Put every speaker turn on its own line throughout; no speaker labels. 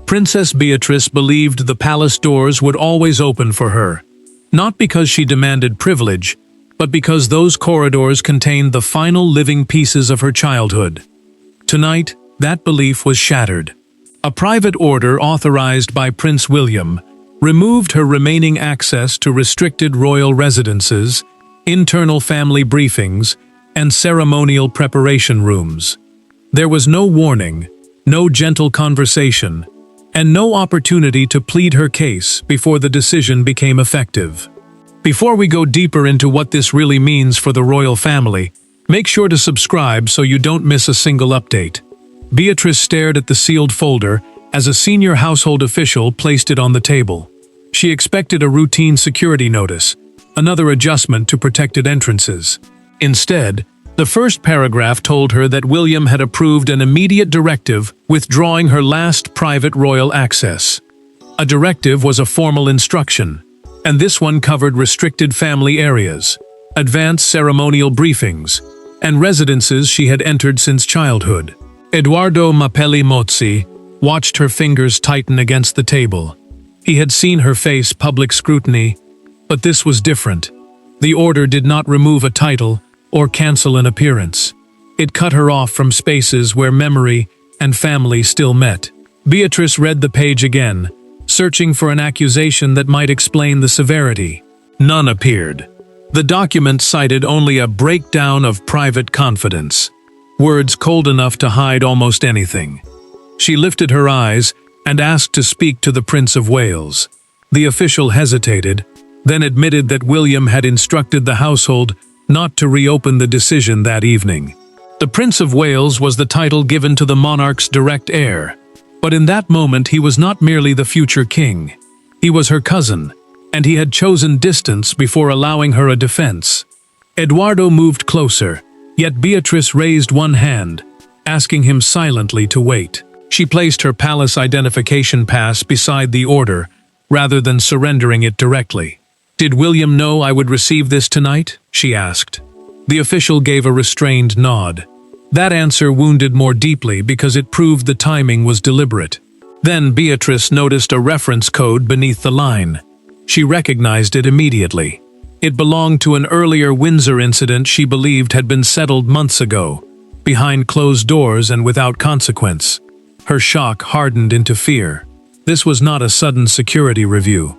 Princess Beatrice believed the palace doors would always open for her, not because she demanded privilege, but because those corridors contained the final living pieces of her childhood. Tonight, that belief was shattered. A private order authorized by Prince William removed her remaining access to restricted royal residences, internal family briefings, and ceremonial preparation rooms. There was no warning, no gentle conversation, and no opportunity to plead her case before the decision became effective. Before we go deeper into what this really means for the royal family, make sure to subscribe so you don't miss a single update. Beatrice stared at the sealed folder as a senior household official placed it on the table. She expected a routine security notice, another adjustment to protected entrances. Instead, the first paragraph told her that William had approved an immediate directive withdrawing her last private royal access. A directive was a formal instruction, and this one covered restricted family areas, advanced ceremonial briefings, and residences she had entered since childhood. Edoardo Mapelli Mozzi watched her fingers tighten against the table. He had seen her face public scrutiny, but this was different. The order did not remove a title or cancel an appearance. It cut her off from spaces where memory and family still met. Beatrice read the page again, searching for an accusation that might explain the severity. None appeared. The document cited only a breakdown of private confidence, words cold enough to hide almost anything. She lifted her eyes and asked to speak to the Prince of Wales. The official hesitated, then admitted that William had instructed the household not to reopen the decision that evening. The Prince of Wales was the title given to the monarch's direct heir, but in that moment he was not merely the future king. He was her cousin, and he had chosen distance before allowing her a defense. Edoardo moved closer, yet Beatrice raised one hand, asking him silently to wait. She placed her palace identification pass beside the order, rather than surrendering it directly. "Did William know I would receive this tonight?" she asked. The official gave a restrained nod. That answer wounded more deeply because it proved the timing was deliberate. Then Beatrice noticed a reference code beneath the line. She recognized it immediately. It belonged to an earlier Windsor incident she believed had been settled months ago, behind closed doors and without consequence. Her shock hardened into fear. This was not a sudden security review.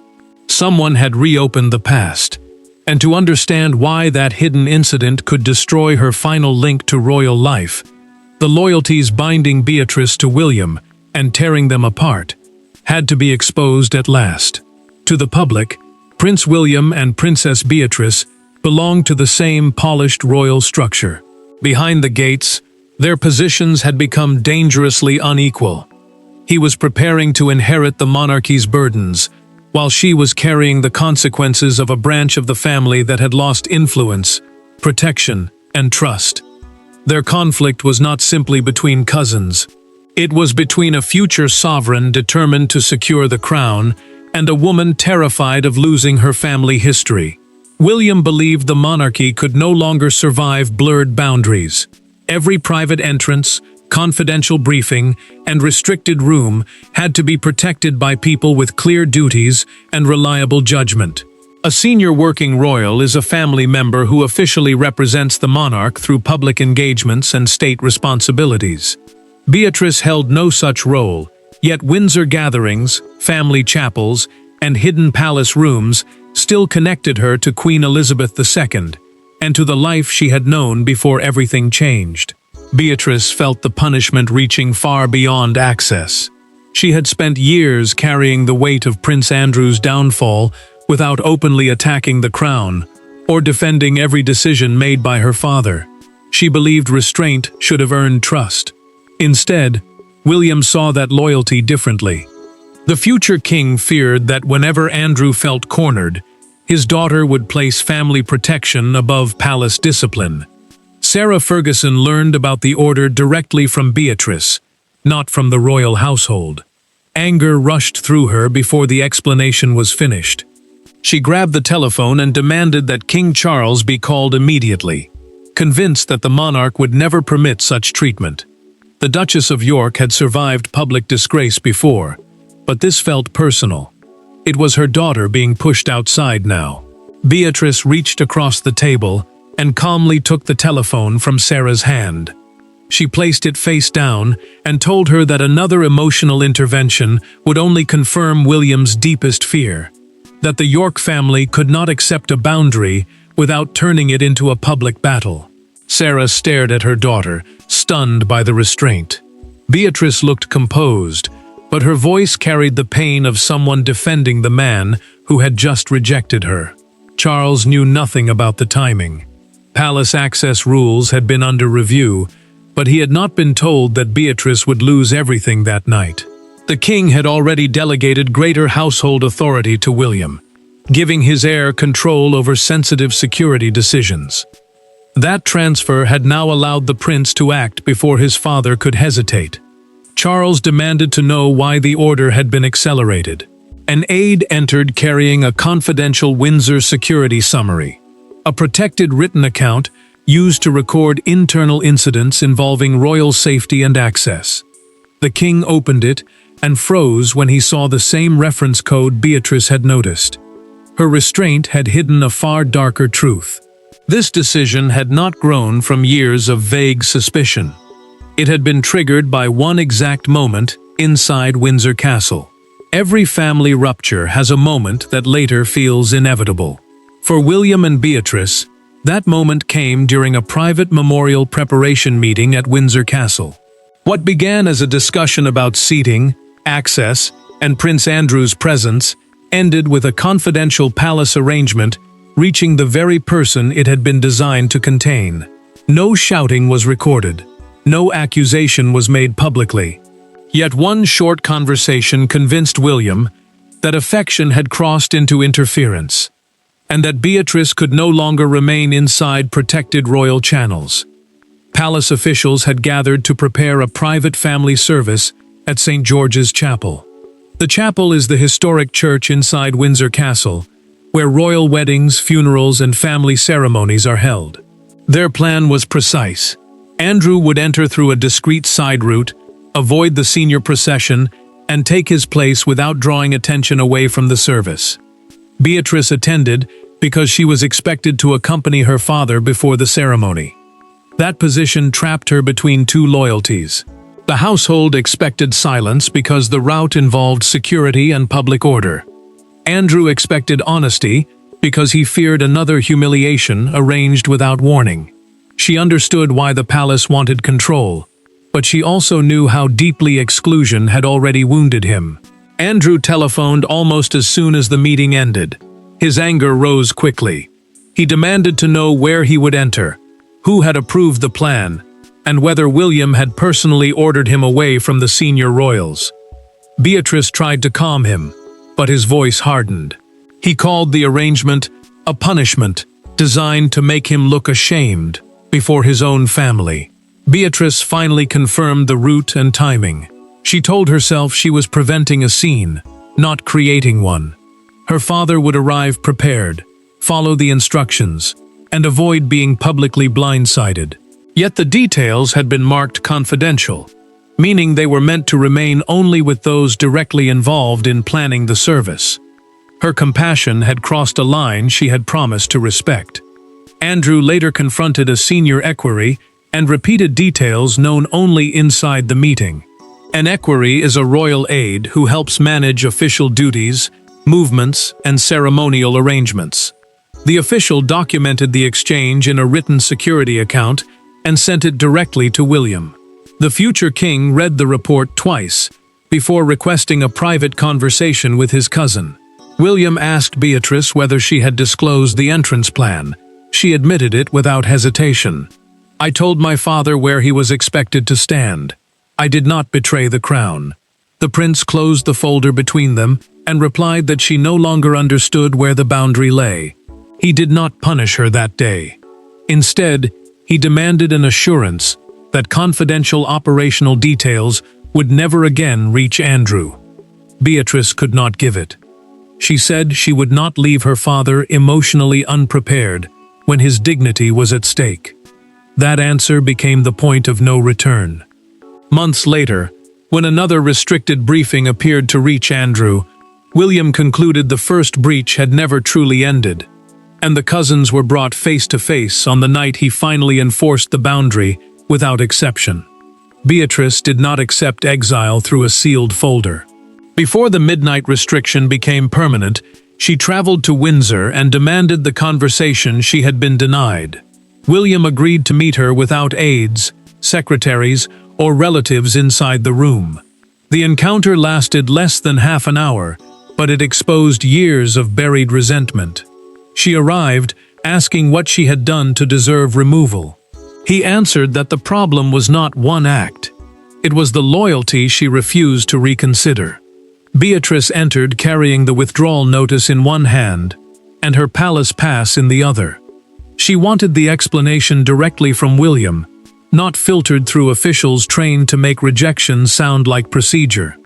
Someone had reopened the past, and to understand why that hidden incident could destroy her final link to royal life, the loyalties binding Beatrice to William and tearing them apart, had to be exposed at last. To the public, Prince William and Princess Beatrice belonged to the same polished royal structure. Behind the gates, their positions had become dangerously unequal. He was preparing to inherit the monarchy's burdens, while she was carrying the consequences of a branch of the family that had lost influence, protection, and trust. Their conflict was not simply between cousins. It was between a future sovereign determined to secure the crown and a woman terrified of losing her family history. William believed the monarchy could no longer survive blurred boundaries. Every private entrance, confidential briefing, and restricted room had to be protected by people with clear duties and reliable judgment. A senior working royal is a family member who officially represents the monarch through public engagements and state responsibilities. Beatrice held no such role, yet Windsor gatherings, family chapels, and hidden palace rooms still connected her to Queen Elizabeth II and to the life she had known before everything changed. Beatrice felt the punishment reaching far beyond access. She had spent years carrying the weight of Prince Andrew's downfall without openly attacking the crown or defending every decision made by her father. She believed restraint should have earned trust. Instead, William saw that loyalty differently. The future king feared that whenever Andrew felt cornered, his daughter would place family protection above palace discipline. Sarah Ferguson learned about the order directly from Beatrice, not from the royal household. Anger rushed through her before the explanation was finished. She grabbed the telephone and demanded that King Charles be called immediately, convinced that the monarch would never permit such treatment. The Duchess of York had survived public disgrace before, but this felt personal. It was her daughter being pushed outside now. Beatrice reached across the table and calmly took the telephone from Sarah's hand. She placed it face down and told her that another emotional intervention would only confirm William's deepest fear, that the York family could not accept a boundary without turning it into a public battle. Sarah stared at her daughter, stunned by the restraint. Beatrice looked composed, but her voice carried the pain of someone defending the man who had just rejected her. Charles knew nothing about the timing. Palace access rules had been under review, but he had not been told that Beatrice would lose everything that night. The king had already delegated greater household authority to William, giving his heir control over sensitive security decisions. That transfer had now allowed the prince to act before his father could hesitate. Charles demanded to know why the order had been accelerated. An aide entered carrying a confidential Windsor security summary, a protected written account used to record internal incidents involving royal safety and access. The king opened it and froze when he saw the same reference code Beatrice had noticed. Her restraint had hidden a far darker truth. This decision had not grown from years of vague suspicion. It had been triggered by one exact moment inside Windsor Castle. Every family rupture has a moment that later feels inevitable. For William and Beatrice, that moment came during a private memorial preparation meeting at Windsor Castle. What began as a discussion about seating, access, and Prince Andrew's presence ended with a confidential palace arrangement reaching the very person it had been designed to contain. No shouting was recorded. No accusation was made publicly. Yet one short conversation convinced William that affection had crossed into interference, and that Beatrice could no longer remain inside protected royal channels. Palace officials had gathered to prepare a private family service at St. George's Chapel. The chapel is the historic church inside Windsor Castle, where royal weddings, funerals, and family ceremonies are held. Their plan was precise. Andrew would enter through a discreet side route, avoid the senior procession, and take his place without drawing attention away from the service. Beatrice attended because she was expected to accompany her father before the ceremony. That position trapped her between two loyalties. The household expected silence because the route involved security and public order. Andrew expected honesty because he feared another humiliation arranged without warning. She understood why the palace wanted control, but she also knew how deeply exclusion had already wounded him. Andrew telephoned almost as soon as the meeting ended. His anger rose quickly. He demanded to know where he would enter, who had approved the plan, and whether William had personally ordered him away from the senior royals. Beatrice tried to calm him, but his voice hardened. He called the arrangement a punishment designed to make him look ashamed before his own family. Beatrice finally confirmed the route and timing. She told herself she was preventing a scene, not creating one. Her father would arrive prepared, follow the instructions, and avoid being publicly blindsided. Yet the details had been marked confidential, meaning they were meant to remain only with those directly involved in planning the service. Her compassion had crossed a line she had promised to respect. Andrew later confronted a senior equerry and repeated details known only inside the meeting. An equerry is a royal aide who helps manage official duties, movements, and ceremonial arrangements. The official documented the exchange in a written security account and sent it directly to William. The future king read the report twice before requesting a private conversation with his cousin. William asked Beatrice whether she had disclosed the entrance plan. She admitted it without hesitation. "I told my father where he was expected to stand. I did not betray the crown." The prince closed the folder between them and replied that she no longer understood where the boundary lay. He did not punish her that day. Instead, he demanded an assurance that confidential operational details would never again reach Andrew. Beatrice could not give it. She said she would not leave her father emotionally unprepared when his dignity was at stake. That answer became the point of no return. Months later, When another restricted briefing appeared to reach Andrew, William concluded the first breach had never truly ended, and the cousins were brought face to face on the night he finally enforced the boundary without exception. Beatrice did not accept exile through a sealed folder. Before the midnight restriction became permanent, she traveled to Windsor and demanded the conversation she had been denied. William agreed to meet her without aides, secretaries, or relatives inside the room. The encounter lasted less than half an hour, but it exposed years of buried resentment. She arrived, asking what she had done to deserve removal. He answered that the problem was not one act. It was the loyalty she refused to reconsider. Beatrice entered carrying the withdrawal notice in one hand and her palace pass in the other. She wanted the explanation directly from William, not filtered through officials trained to make rejection sound like procedure.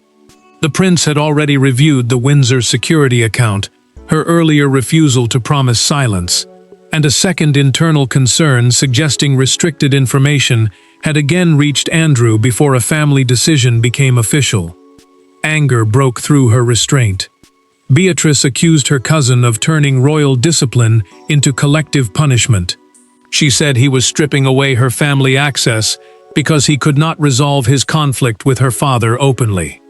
The prince had already reviewed the Windsor security account, her earlier refusal to promise silence, and a second internal concern suggesting restricted information had again reached Andrew before a family decision became official. Anger broke through her restraint. Beatrice accused her cousin of turning royal discipline into collective punishment. She said he was stripping away her family access because he could not resolve his conflict with her father openly.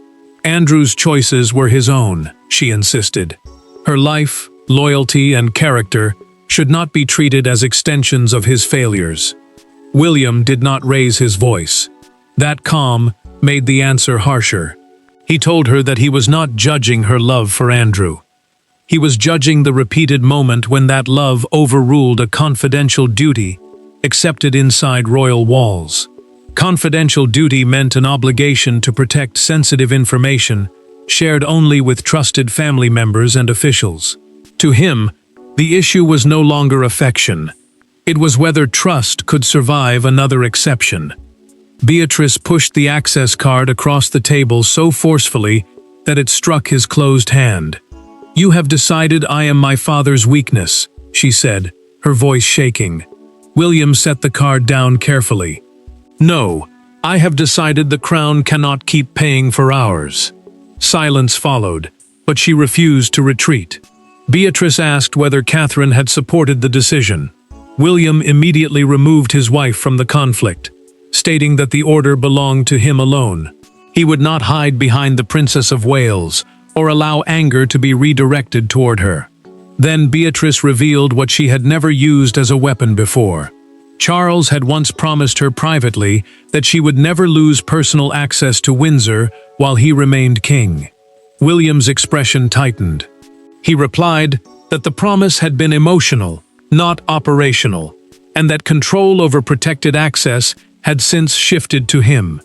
Andrew's choices were his own, she insisted. Her life, loyalty, and character should not be treated as extensions of his failures. William did not raise his voice. That calm made the answer harsher. He told her that he was not judging her love for Andrew. He was judging the repeated moment when that love overruled a confidential duty accepted inside royal walls. Confidential duty meant an obligation to protect sensitive information shared only with trusted family members and officials. To him, the issue was no longer affection. It was whether trust could survive another exception. Beatrice pushed the access card across the table so forcefully that it struck his closed hand. "You have decided I am my father's weakness," she said, her voice shaking. William set the card down carefully. "No, I have decided the crown cannot keep paying for ours." Silence followed, but she refused to retreat. Beatrice asked whether Catherine had supported the decision. William immediately removed his wife from the conflict, stating that the order belonged to him alone. He would not hide behind the Princess of Wales or allow anger to be redirected toward her. Then Beatrice revealed what she had never used as a weapon before. Charles had once promised her privately that she would never lose personal access to Windsor while he remained king. William's expression tightened. He replied that the promise had been emotional, not operational, and that control over protected access had since shifted to him.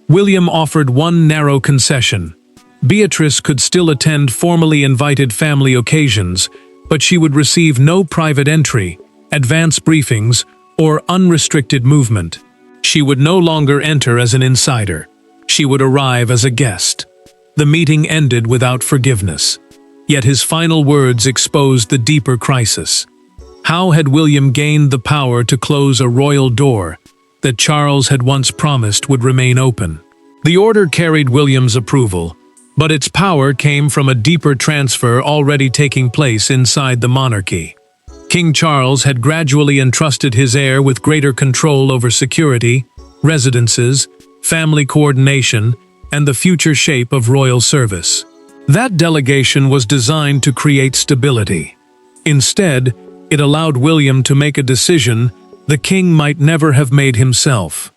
William offered one narrow concession. Beatrice could still attend formally invited family occasions, but she would receive no private entry, advance briefings, or unrestricted movement. She would no longer enter as an insider. She would arrive as a guest. The meeting ended without forgiveness. Yet his final words exposed the deeper crisis. How had William gained the power to close a royal door that Charles had once promised would remain open? The order carried William's approval, but its power came from a deeper transfer already taking place inside the monarchy. King Charles had gradually entrusted his heir with greater control over security, residences, family coordination, and the future shape of royal service. That delegation was designed to create stability. Instead, it allowed William to make a decision the king might never have made himself.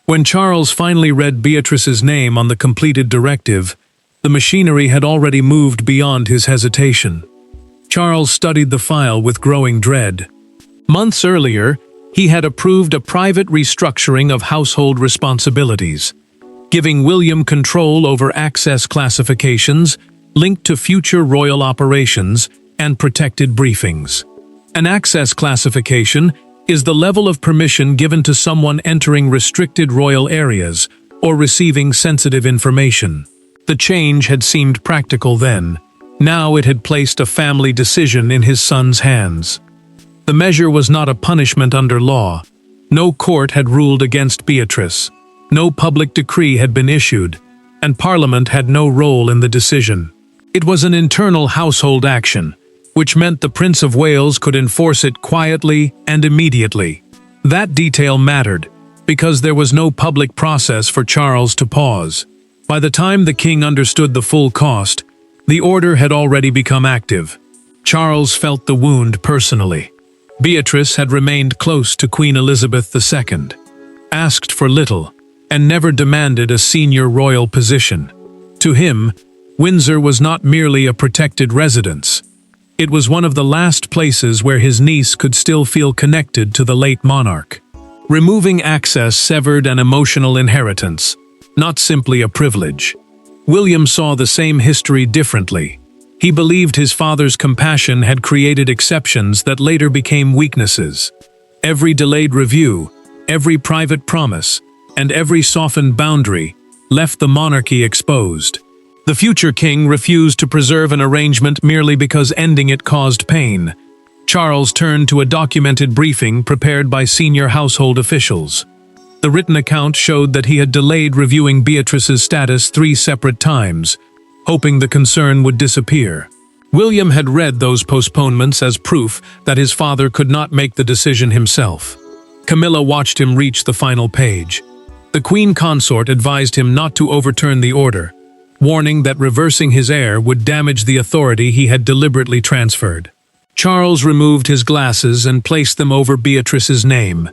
When Charles finally read Beatrice's name on the completed directive, the machinery had already moved beyond his hesitation. Charles studied the file with growing dread. Months earlier, he had approved a private restructuring of household responsibilities, giving William control over access classifications linked to future royal operations and protected briefings. An access classification is the level of permission given to someone entering restricted royal areas or receiving sensitive information. The change had seemed practical then. Now it had placed a family decision in his son's hands. The measure was not a punishment under law. No court had ruled against Beatrice. No public decree had been issued. and Parliament had no role in the decision. It was an internal household action, which meant the Prince of Wales could enforce it quietly and immediately. That detail mattered, because there was no public process for Charles to pause. By the time the king understood the full cost, the order had already become active. Charles felt the wound personally. Beatrice had remained close to Queen Elizabeth II, asked for little, and never demanded a senior royal position. To him, Windsor was not merely a protected residence. It was one of the last places where his niece could still feel connected to the late monarch. Removing access severed an emotional inheritance, not simply a privilege. William saw the same history differently. He believed his father's compassion had created exceptions that later became weaknesses. Every delayed review, every private promise, and every softened boundary left the monarchy exposed. The future king refused to preserve an arrangement merely because ending it caused pain. Charles turned to a documented briefing prepared by senior household officials. The written account showed that he had delayed reviewing Beatrice's status 3 separate times, hoping the concern would disappear. William had read those postponements as proof that his father could not make the decision himself. Camilla watched him reach the final page. The Queen Consort advised him not to overturn the order, warning that reversing his heir would damage the authority he had deliberately transferred. Charles removed his glasses and placed them over Beatrice's name.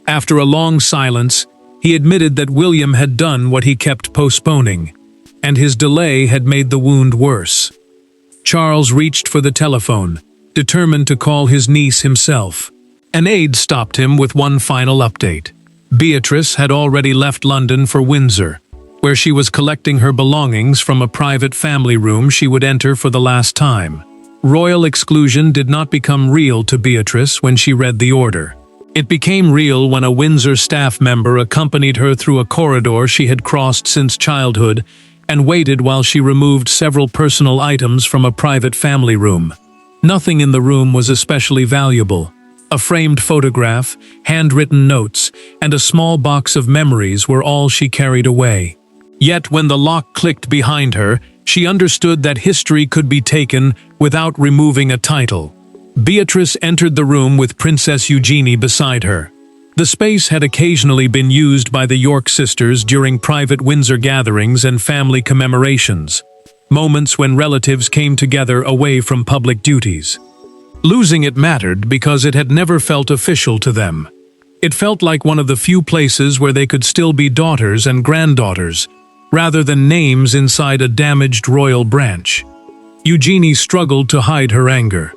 After a long silence, he admitted that William had done what he kept postponing, and his delay had made the wound worse. Charles reached for the telephone, determined to call his niece himself. An aide stopped him with one final update. Beatrice had already left London for Windsor, where she was collecting her belongings from a private family room she would enter for the last time. Royal exclusion did not become real to Beatrice when she read the order. It became real when a Windsor staff member accompanied her through a corridor she had crossed since childhood and waited while she removed several personal items from a private family room. Nothing in the room was especially valuable. A framed photograph, handwritten notes, and a small box of memories were all she carried away. Yet when the lock clicked behind her, she understood that history could be taken without removing a title. Beatrice entered the room with Princess Eugenie beside her. The space had occasionally been used by the York sisters during private Windsor gatherings and family commemorations, moments when relatives came together away from public duties. Losing it mattered because it had never felt official to them. It felt like one of the few places where they could still be daughters and granddaughters, rather than names inside a damaged royal branch. Eugenie struggled to hide her anger.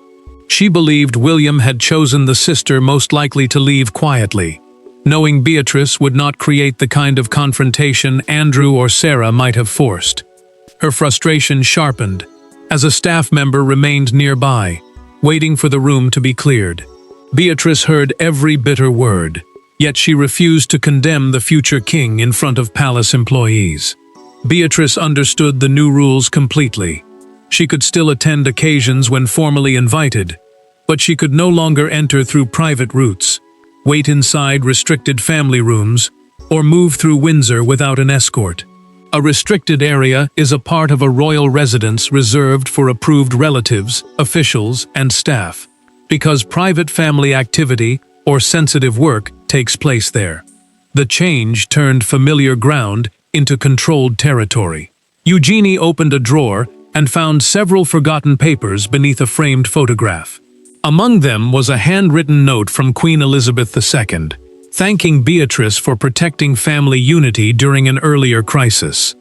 She believed William had chosen the sister most likely to leave quietly, knowing Beatrice would not create the kind of confrontation Andrew or Sarah might have forced. Her frustration sharpened as a staff member remained nearby, waiting for the room to be cleared. Beatrice heard every bitter word, yet she refused to condemn the future king in front of palace employees. Beatrice understood the new rules completely. She could still attend occasions when formally invited, but she could no longer enter through private routes, wait inside restricted family rooms, or move through Windsor without an escort. A restricted area is a part of a royal residence reserved for approved relatives, officials, and staff, because private family activity or sensitive work takes place there. The change turned familiar ground into controlled territory. Eugenie opened a drawer and found several forgotten papers beneath a framed photograph. Among them was a handwritten note from Queen Elizabeth II, thanking Beatrice for protecting family unity during an earlier crisis.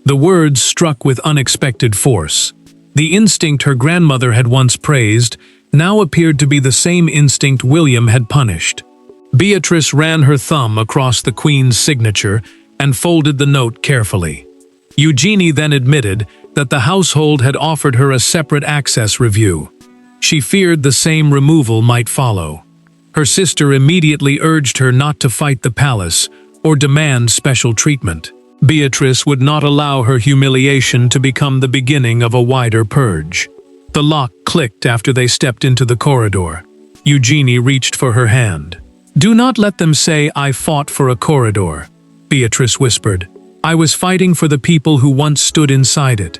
The words struck with unexpected force. The instinct her grandmother had once praised now appeared to be the same instinct William had punished. Beatrice ran her thumb across the Queen's signature and folded the note carefully. Eugenie then admitted that the household had offered her a separate access review. She feared the same removal might follow. Her sister immediately urged her not to fight the palace or demand special treatment. Beatrice would not allow her humiliation to become the beginning of a wider purge. The lock clicked after they stepped into the corridor. Eugenie reached for her hand. "Do not let them say I fought for a corridor," Beatrice whispered. I was fighting for the people who once stood inside it."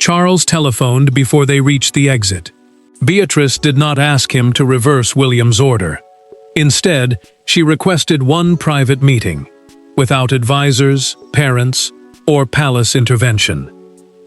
Charles telephoned before they reached the exit. Beatrice did not ask him to reverse William's order. Instead, she requested one private meeting, without advisors, parents, or palace intervention.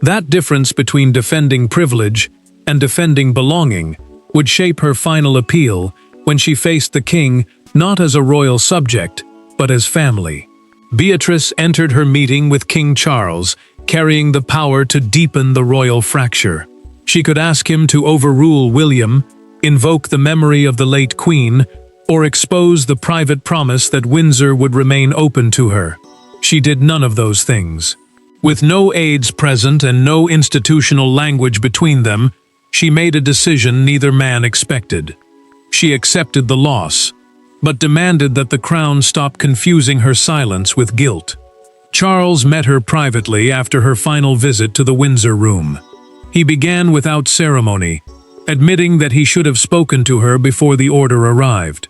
That difference between defending privilege and defending belonging would shape her final appeal when she faced the king not as a royal subject, but as family. Beatrice entered her meeting with King Charles, carrying the power to deepen the royal fracture. She could ask him to overrule William, invoke the memory of the late queen, or expose the private promise that Windsor would remain open to her. She did none of those things. With no aides present and no institutional language between them, she made a decision neither man expected. She accepted the loss, but demanded that the crown stop confusing her silence with guilt. Charles met her privately after her final visit to the Windsor room. He began without ceremony, admitting that he should have spoken to her before the order arrived.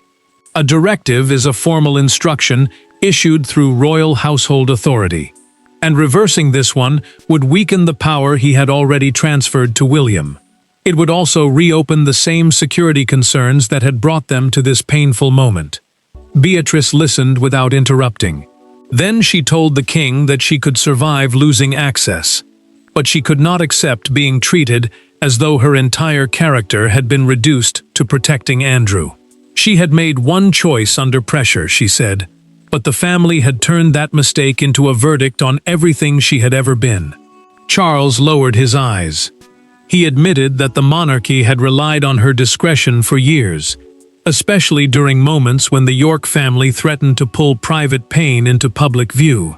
A directive is a formal instruction issued through royal household authority, and reversing this one would weaken the power he had already transferred to William. It would also reopen the same security concerns that had brought them to this painful moment. Beatrice listened without interrupting. Then she told the king that she could survive losing access, but she could not accept being treated as though her entire character had been reduced to protecting Andrew. She had made one choice under pressure, she said, but the family had turned that mistake into a verdict on everything she had ever been. Charles lowered his eyes. He admitted that the monarchy had relied on her discretion for years, especially during moments when the York family threatened to pull private pain into public view.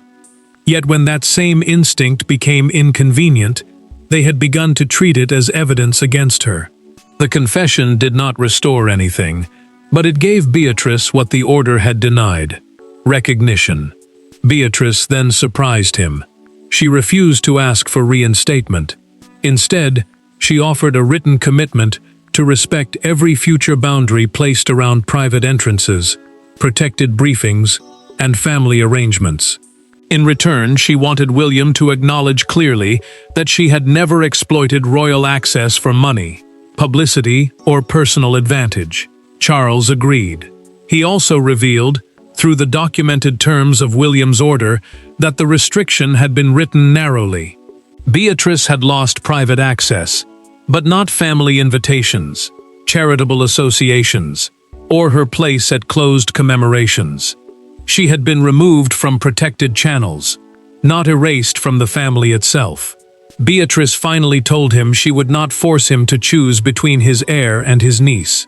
Yet when that same instinct became inconvenient, they had begun to treat it as evidence against her. The confession did not restore anything, but it gave Beatrice what the order had denied: recognition. Beatrice then surprised him. She refused to ask for reinstatement. Instead, she offered a written commitment to respect every future boundary placed around private entrances, protected briefings, and family arrangements. In return, she wanted William to acknowledge clearly that she had never exploited royal access for money, publicity, or personal advantage. Charles agreed. He also revealed, through the documented terms of William's order, that the restriction had been written narrowly. Beatrice had lost private access, but not family invitations, charitable associations, or her place at closed commemorations. She had been removed from protected channels, not erased from the family itself. Beatrice finally told him she would not force him to choose between his heir and his niece.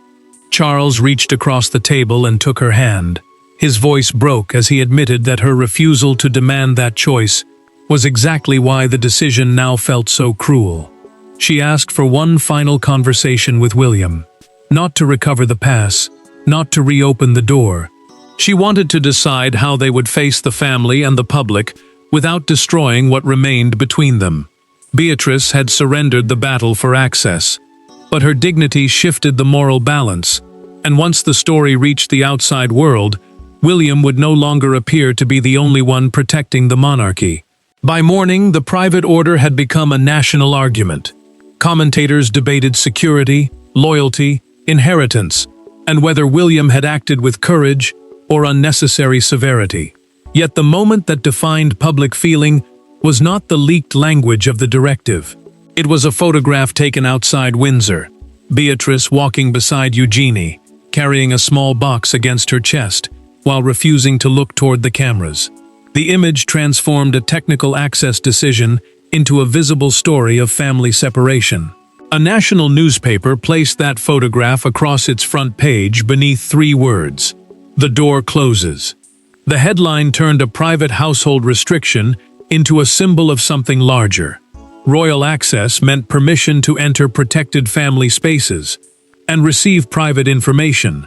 Charles reached across the table and took her hand. His voice broke as he admitted that her refusal to demand that choice was exactly why the decision now felt so cruel. She asked for one final conversation with William, not to recover the pass, not to reopen the door. She wanted to decide how they would face the family and the public without destroying what remained between them. Beatrice had surrendered the battle for access, but her dignity shifted the moral balance, and once the story reached the outside world, William would no longer appear to be the only one protecting the monarchy. By morning, the private order had become a national argument. Commentators debated security, loyalty, inheritance, and whether William had acted with courage or unnecessary severity. Yet the moment that defined public feeling was not the leaked language of the directive. It was a photograph taken outside Windsor, Beatrice walking beside Eugenie, carrying a small box against her chest, while refusing to look toward the cameras. The image transformed a technical access decision into a visible story of family separation. A national newspaper placed that photograph across its front page beneath 3 words: "The door closes." The headline turned a private household restriction into a symbol of something larger. Royal access meant permission to enter protected family spaces and receive private information.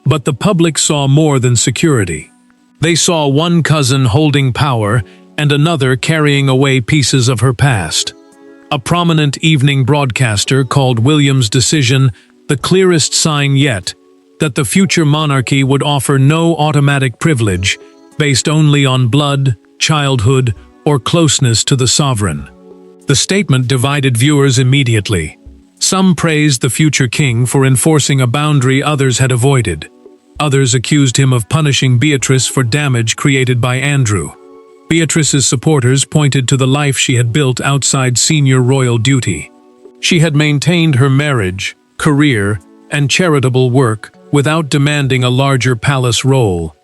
But the public saw more than security. They saw one cousin holding power and another carrying away pieces of her past. A prominent evening broadcaster called William's decision the clearest sign yet that the future monarchy would offer no automatic privilege based only on blood, childhood, or closeness to the sovereign. The statement divided viewers immediately. Some praised the future king for enforcing a boundary others had avoided. Others accused him of punishing Beatrice for damage created by Andrew. Beatrice's supporters pointed to the life she had built outside senior royal duty. She had maintained her marriage, career, and charitable work without demanding a larger palace role.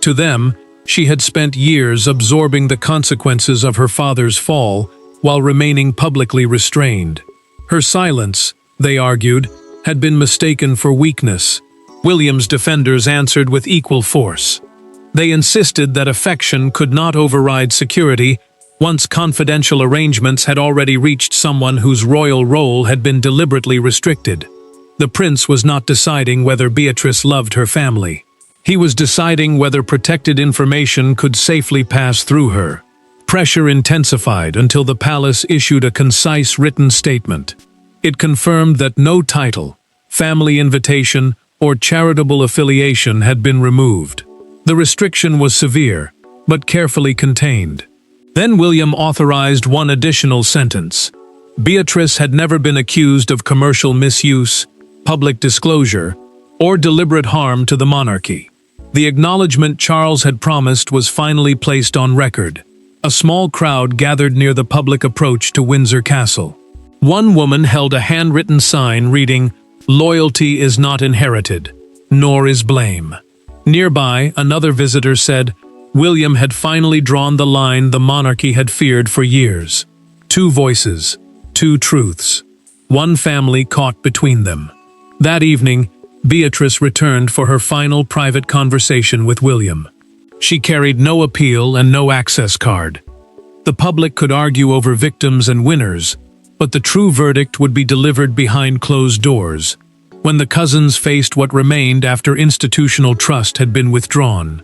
To them, she had spent years absorbing the consequences of her father's fall while remaining publicly restrained. Her silence, they argued, had been mistaken for weakness. William's defenders answered with equal force. They insisted that affection could not override security once confidential arrangements had already reached someone whose royal role had been deliberately restricted. The prince was not deciding whether Beatrice loved her family. He was deciding whether protected information could safely pass through her. Pressure intensified until the palace issued a concise written statement. It confirmed that no title, family invitation, or charitable affiliation had been removed. The restriction was severe, but carefully contained. Then William authorized one additional sentence. Beatrice had never been accused of commercial misuse, public disclosure, or deliberate harm to the monarchy. The acknowledgement Charles had promised was finally placed on record. A small crowd gathered near the public approach to Windsor Castle. One woman held a handwritten sign reading, "Loyalty is not inherited, nor is blame." Nearby, another visitor said, William had finally drawn the line the monarchy had feared for years. Two voices, two truths. One family caught between them. That evening, Beatrice returned for her final private conversation with William. She carried no appeal and no access card. The public could argue over victims and winners, but the true verdict would be delivered behind closed doors, when the cousins faced what remained after institutional trust had been withdrawn.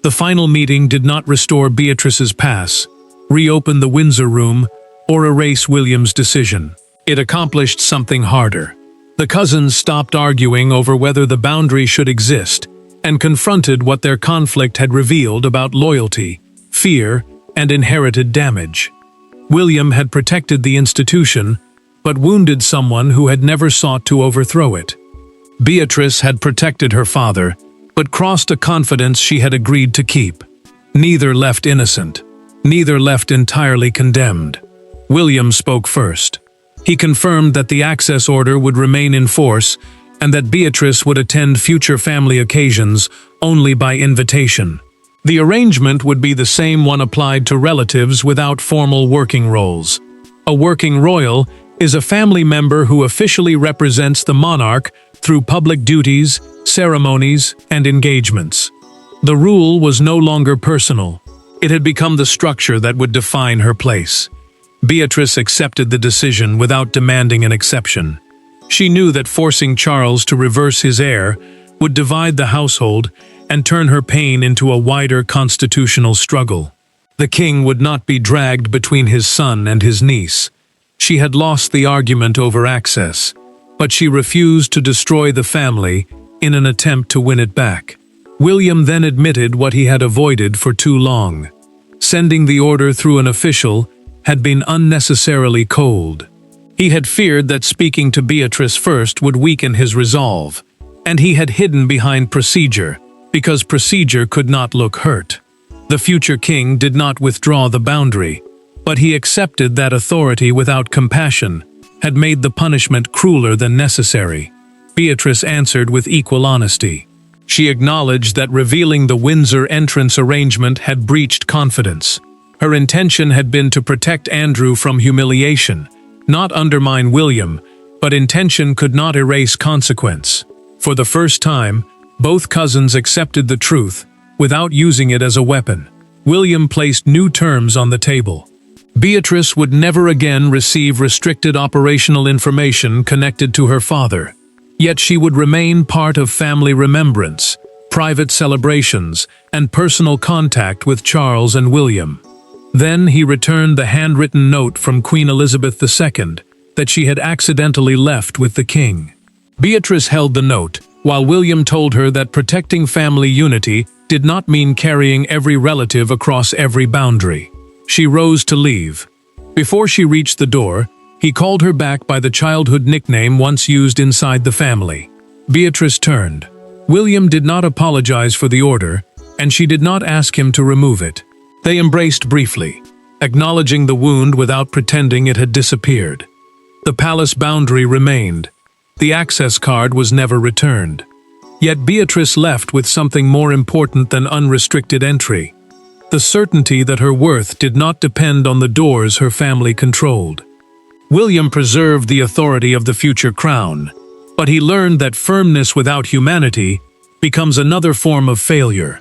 The final meeting did not restore Beatrice's pass, reopen the Windsor room, or erase William's decision. It accomplished something harder. The cousins stopped arguing over whether the boundary should exist, and confronted what their conflict had revealed about loyalty, fear, and inherited damage. William had protected the institution, but wounded someone who had never sought to overthrow it. Beatrice had protected her father, but crossed a confidence she had agreed to keep. Neither left innocent. Neither left entirely condemned. William spoke first. He confirmed that the access order would remain in force and that Beatrice would attend future family occasions only by invitation. The arrangement would be the same one applied to relatives without formal working roles. A working royal is a family member who officially represents the monarch through public duties, ceremonies, and engagements. The rule was no longer personal. It had become the structure that would define her place. Beatrice accepted the decision without demanding an exception. She knew that forcing Charles to reverse his heir would divide the household and turn her pain into a wider constitutional struggle. The king would not be dragged between his son and his niece. She had lost the argument over access, but she refused to destroy the family in an attempt to win it back. William then admitted what he had avoided for too long. Sending the order through an official had been unnecessarily cold. He had feared that speaking to Beatrice first would weaken his resolve, and he had hidden behind procedure, because procedure could not look hurt. The future king did not withdraw the boundary, but he accepted that authority without compassion had made the punishment crueler than necessary. Beatrice answered with equal honesty. She acknowledged that revealing the Windsor entrance arrangement had breached confidence. Her intention had been to protect Andrew from humiliation, not undermine William, but intention could not erase consequence. For the first time, both cousins accepted the truth, without using it as a weapon. William placed new terms on the table. Beatrice would never again receive restricted operational information connected to her father. Yet she would remain part of family remembrance, private celebrations, and personal contact with Charles and William. Then he returned the handwritten note from Queen Elizabeth II that she had accidentally left with the king. Beatrice held the note, while William told her that protecting family unity did not mean carrying every relative across every boundary. She rose to leave. Before she reached the door, he called her back by the childhood nickname once used inside the family. Beatrice turned. William did not apologize for the order, and she did not ask him to remove it. They embraced briefly, acknowledging the wound without pretending it had disappeared. The palace boundary remained. The access card was never returned. Yet Beatrice left with something more important than unrestricted entry: the certainty that her worth did not depend on the doors her family controlled. William preserved the authority of the future crown, but he learned that firmness without humanity becomes another form of failure.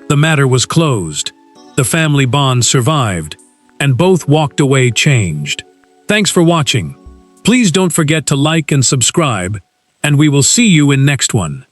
The matter was closed, the family bond survived, and both walked away changed. Thanks for watching. Please don't forget to like and subscribe, and we will see you in next one.